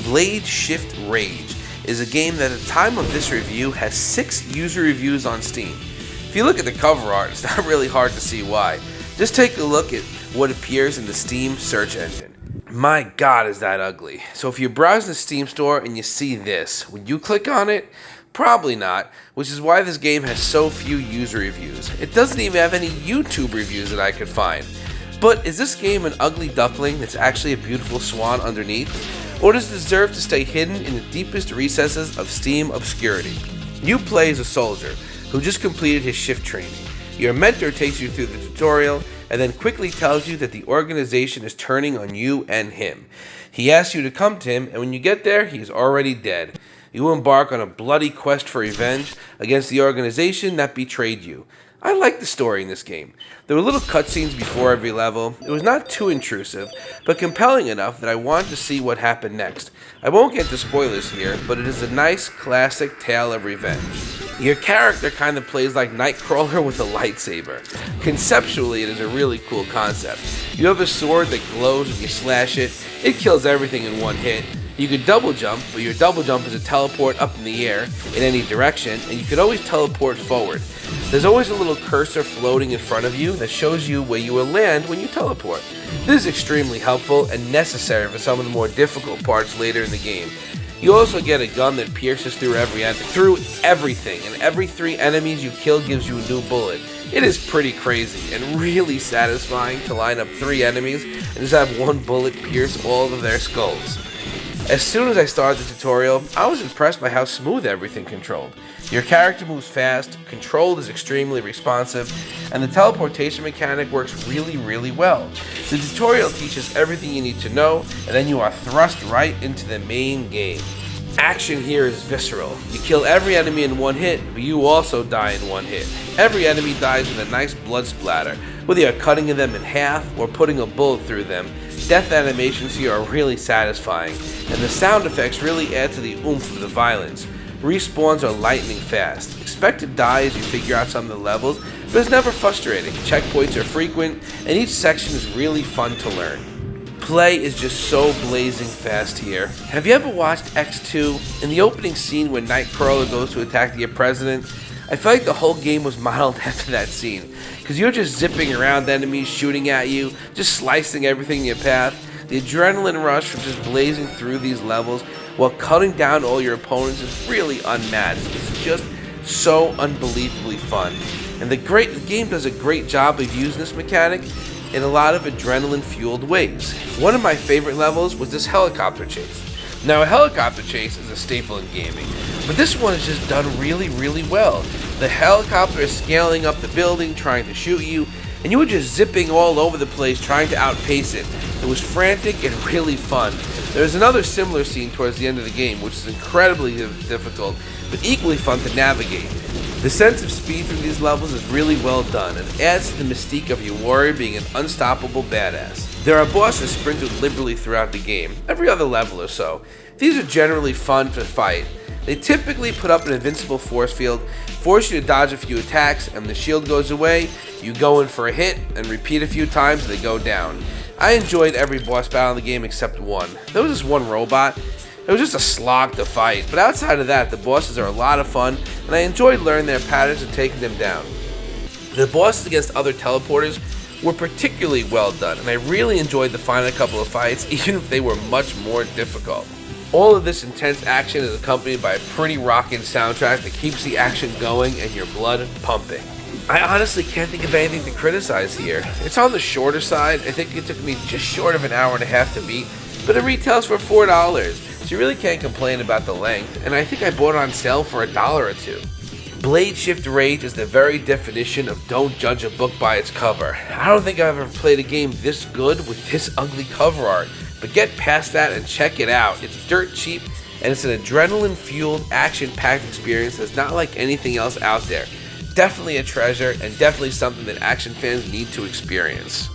Blade Shift Rage is a game that at the time of this review has 6 user reviews on Steam. If you look at the cover art, it's not really hard to see why. Just take a look at what appears in the Steam search engine. My god, is that ugly. So if you're browsing the Steam store and you see this, would you click on it? Probably not, which is why this game has so few user reviews. It doesn't even have any YouTube reviews that I could find. But is this game an ugly duckling that's actually a beautiful swan underneath? Or does it deserve to stay hidden in the deepest recesses of Steam obscurity? You play as a soldier who just completed his shift training. Your mentor takes you through the tutorial and then quickly tells you that the organization is turning on you and him. He asks you to come to him, and when you get there, he is already dead. You embark on a bloody quest for revenge against the organization that betrayed you. I like the story in this game. There were little cutscenes before every level. It was not too intrusive, but compelling enough that I wanted to see what happened next. I won't get into spoilers here, but it is a nice, classic tale of revenge. Your character kind of plays like Nightcrawler with a lightsaber. Conceptually, it is a really cool concept. You have a sword that glows when you slash it. It kills everything in one hit. You could double jump, but your double jump is a teleport up in the air in any direction, and you could always teleport forward. There's always a little cursor floating in front of you that shows you where you will land when you teleport. This is extremely helpful and necessary for some of the more difficult parts later in the game. You also get a gun that pierces through everything, and every 3 enemies you kill gives you a new bullet. It is pretty crazy and really satisfying to line up 3 enemies and just have 1 bullet pierce all of their skulls. As soon as I started the tutorial, I was impressed by how smooth everything controlled. Your character moves fast, control is extremely responsive, and the teleportation mechanic works really well. The tutorial teaches everything you need to know, and then you are thrust right into the main game. Action here is visceral. You kill every enemy in 1 hit, but you also die in 1 hit. Every enemy dies with a nice blood splatter, whether you're cutting them in half or putting a bullet through them. Death animations here are really satisfying, and the sound effects really add to the oomph of the violence. Respawns are lightning fast. Expect to die as you figure out some of the levels, but it's never frustrating. Checkpoints are frequent, and each section is really fun to learn. Play is just so blazing fast here. Have you ever watched X2? In the opening scene when Nightcrawler goes to attack the president, I feel like the whole game was modeled after that scene, because you're just zipping around enemies, shooting at you, just slicing everything in your path. The adrenaline rush from just blazing through these levels while cutting down all your opponents is really unmatched. It's just so unbelievably fun. And the game does a great job of using this mechanic in a lot of adrenaline-fueled ways. One of my favorite levels was this helicopter chase. Now, a helicopter chase is a staple in gaming, but this one is just done really well. The helicopter is scaling up the building, trying to shoot you, and you were just zipping all over the place trying to outpace it. It was frantic and really fun. There's another similar scene towards the end of the game, which is incredibly difficult, but equally fun to navigate. The sense of speed through these levels is really well done and adds to the mystique of your warrior being an unstoppable badass. There are bosses sprinkled liberally throughout the game, every other level or so. These are generally fun to fight. They typically put up an invincible force field, force you to dodge a few attacks, and when the shield goes away, you go in for a hit and repeat a few times and they go down. I enjoyed every boss battle in the game except one. There was this one robot. It was just a slog to fight, but outside of that, the bosses are a lot of fun, and I enjoyed learning their patterns and taking them down. The bosses against other teleporters were particularly well done, and I really enjoyed the final couple of fights, even if they were much more difficult. All of this intense action is accompanied by a pretty rockin' soundtrack that keeps the action going and your blood pumping. I honestly can't think of anything to criticize here. It's on the shorter side. I think it took me just short of an hour and a half to beat, but it retails for $4, so you really can't complain about the length, and I think I bought it on sale for $1 or $2. Blade Shift Rage is the very definition of don't judge a book by its cover. I don't think I've ever played a game this good with this ugly cover art, but get past that and check it out. It's dirt cheap, and it's an adrenaline-fueled, action-packed experience that's not like anything else out there. Definitely a treasure, and definitely something that action fans need to experience.